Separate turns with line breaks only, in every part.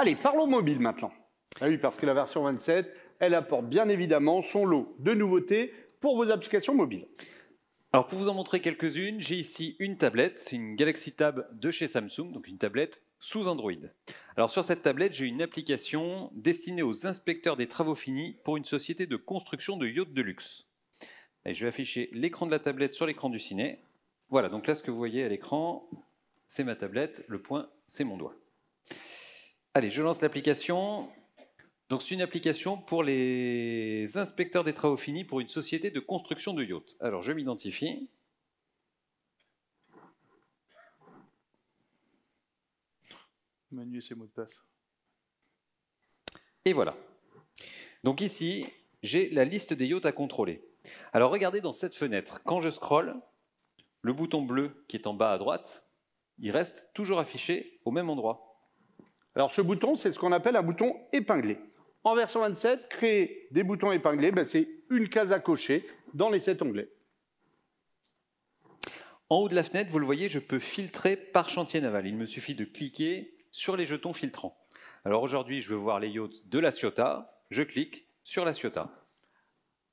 Allez, parlons mobile maintenant. Ah oui, parce que la version 27, elle apporte bien évidemment son lot de nouveautés pour vos applications mobiles.
Alors pour vous en montrer quelques-unes, j'ai ici une tablette, c'est une Galaxy Tab de chez Samsung, donc une tablette sous Android. Alors sur cette tablette, j'ai une application destinée aux inspecteurs des travaux finis pour une société de construction de yachts de luxe. Et je vais afficher l'écran de la tablette sur l'écran du ciné. Voilà, donc là ce que vous voyez à l'écran, c'est ma tablette, le point c'est mon doigt. Allez, je lance l'application. Donc c'est une application pour les inspecteurs des travaux finis pour une société de construction de yachts. Alors je m'identifie.
Manu et ses mots de passe.
Et voilà. Donc ici, j'ai la liste des yachts à contrôler. Alors regardez dans cette fenêtre, quand je scrolle, le bouton bleu qui est en bas à droite, il reste toujours affiché au même endroit.
Alors ce bouton, c'est ce qu'on appelle un bouton épinglé. En version 27, créer des boutons épinglés, c'est une case à cocher dans les 7 onglets.
En haut de la fenêtre, vous le voyez, je peux filtrer par chantier naval. Il me suffit de cliquer sur les jetons filtrants. Alors aujourd'hui, je veux voir les yachts de la Ciotat. Je clique sur la Ciotat.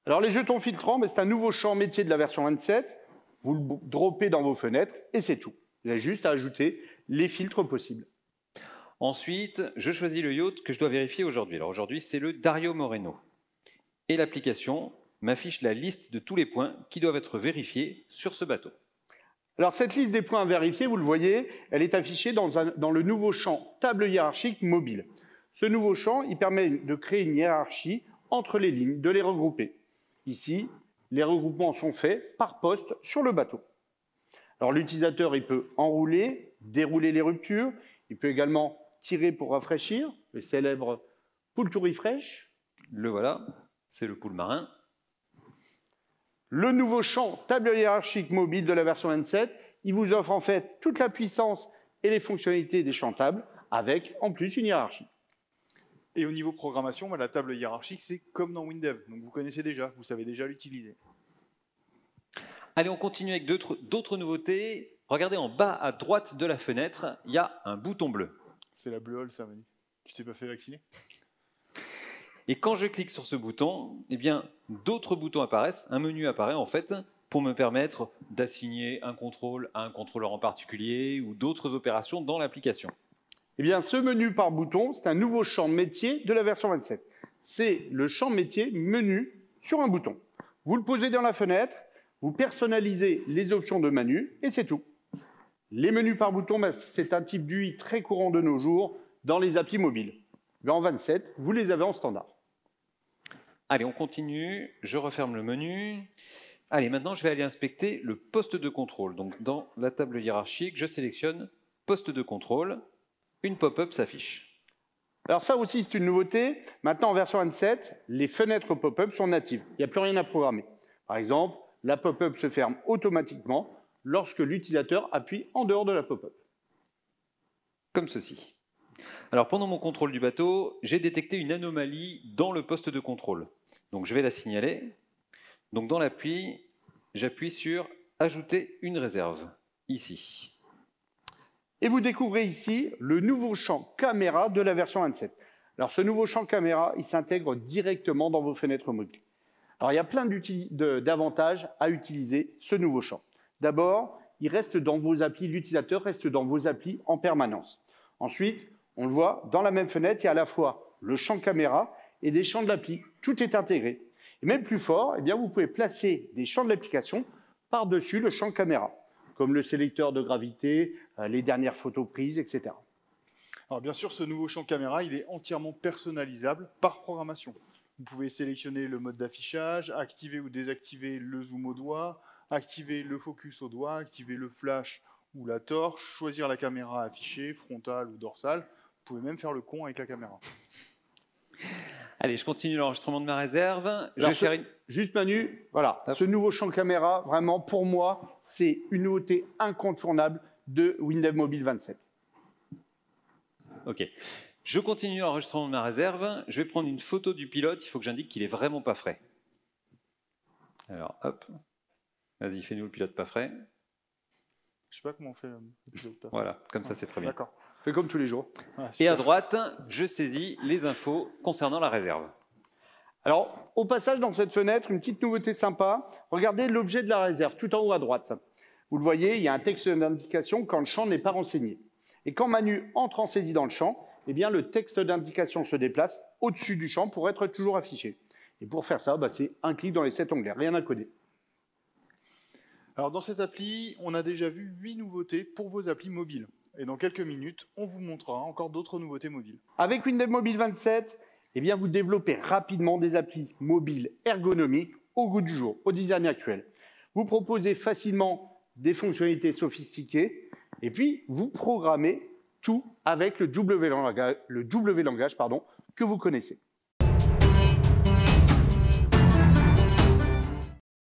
Alors les jetons filtrants, c'est un nouveau champ métier de la version 27. Vous le droppez dans vos fenêtres et c'est tout. Vous avez juste à ajouter les filtres possibles.
Ensuite, je choisis le yacht que je dois vérifier aujourd'hui. Alors aujourd'hui, c'est le Dario Moreno. Et l'application m'affiche la liste de tous les points qui doivent être vérifiés sur ce bateau.
Alors cette liste des points à vérifier, vous le voyez, elle est affichée dans le nouveau champ table hiérarchique mobile. Ce nouveau champ, il permet de créer une hiérarchie entre les lignes, de les regrouper. Ici, les regroupements sont faits par poste sur le bateau. Alors l'utilisateur, il peut enrouler, dérouler les ruptures, il peut également tirer pour rafraîchir, le célèbre pull to refresh.
Le voilà, c'est le pull marin.
Le nouveau champ table hiérarchique mobile de la version 27, il vous offre en fait toute la puissance et les fonctionnalités des champs tables, avec en plus une hiérarchie.
Et au niveau programmation, la table hiérarchique, c'est comme dans WinDev. Donc vous connaissez déjà, vous savez déjà l'utiliser.
Allez, on continue avec d'autres nouveautés. Regardez en bas à droite de la fenêtre, il y a un bouton bleu.
C'est la Bleu Hole, ça, Manu. Tu t'es pas fait vacciner?
Et quand je clique sur ce bouton, eh bien, d'autres boutons apparaissent, un menu apparaît en fait, pour me permettre d'assigner un contrôle à un contrôleur en particulier ou d'autres opérations dans l'application.
Eh bien, ce menu par bouton, c'est un nouveau champ métier de la version 27. C'est le champ métier menu sur un bouton. Vous le posez dans la fenêtre, vous personnalisez les options de menu et c'est tout. Les menus par bouton, c'est un type d'UI très courant de nos jours dans les applis mobiles. Mais en 27, vous les avez en standard.
Allez, on continue. Je referme le menu. Allez, maintenant, je vais aller inspecter le poste de contrôle. Donc, dans la table hiérarchique, je sélectionne poste de contrôle. Une pop-up s'affiche.
Alors ça aussi, c'est une nouveauté. Maintenant, en version 27, les fenêtres pop-up sont natives. Il n'y a plus rien à programmer. Par exemple, la pop-up se ferme automatiquement lorsque l'utilisateur appuie en dehors de la pop-up.
Comme ceci. Alors, pendant mon contrôle du bateau, j'ai détecté une anomalie dans le poste de contrôle. Donc, je vais la signaler. Donc, dans l'appui, j'appuie sur « Ajouter une réserve », ici.
Et vous découvrez ici le nouveau champ caméra de la version 27. Alors, ce nouveau champ caméra, il s'intègre directement dans vos fenêtres mobiles. Alors, il y a plein d'avantages à utiliser ce nouveau champ. D'abord, il reste dans vos applis, l'utilisateur reste dans vos applis en permanence. Ensuite, on le voit, dans la même fenêtre, il y a à la fois le champ caméra et des champs de l'appli. Tout est intégré. Et même plus fort, eh bien, vous pouvez placer des champs de l'application par-dessus le champ caméra, comme le sélecteur de gravité, les dernières photos prises, etc.
Alors bien sûr, ce nouveau champ caméra, il est entièrement personnalisable par programmation. Vous pouvez sélectionner le mode d'affichage, activer ou désactiver le zoom au doigt, activer le focus au doigt, activer le flash ou la torche, choisir la caméra affichée, frontale ou dorsale. Vous pouvez même faire le con avec la caméra.
Allez, je continue l'enregistrement de ma réserve.
Juste Manu, voilà, ce nouveau champ caméra, vraiment pour moi, c'est une nouveauté incontournable de WinDev Mobile 27.
Ok. Je continue l'enregistrement de ma réserve. Je vais prendre une photo du pilote. Il faut que j'indique qu'il est vraiment pas frais. Alors, hop. Vas-y, fais-nous le pilote pas frais.
Je sais pas comment on fait le pilote pas frais.
Voilà, comme ça c'est très bien.
D'accord.
C'est comme tous les jours.
Ah,
Et à
super.
droite, je saisis les infos concernant la réserve.
Alors, au passage, dans cette fenêtre, une petite nouveauté sympa. Regardez l'objet de la réserve, tout en haut à droite. Vous le voyez, il y a un texte d'indication quand le champ n'est pas renseigné. Et quand Manu entre en saisie dans le champ, eh bien, le texte d'indication se déplace au-dessus du champ pour être toujours affiché. Et pour faire ça, c'est un clic dans les 7 onglets, rien à coder.
Alors dans cette appli, on a déjà vu 8 nouveautés pour vos applis mobiles. Et dans quelques minutes, on vous montrera encore d'autres nouveautés mobiles.
Avec Windows Mobile 27, eh bien, vous développez rapidement des applis mobiles ergonomiques au goût du jour, au design actuel. Vous proposez facilement des fonctionnalités sophistiquées et puis vous programmez tout avec le W langage que vous connaissez.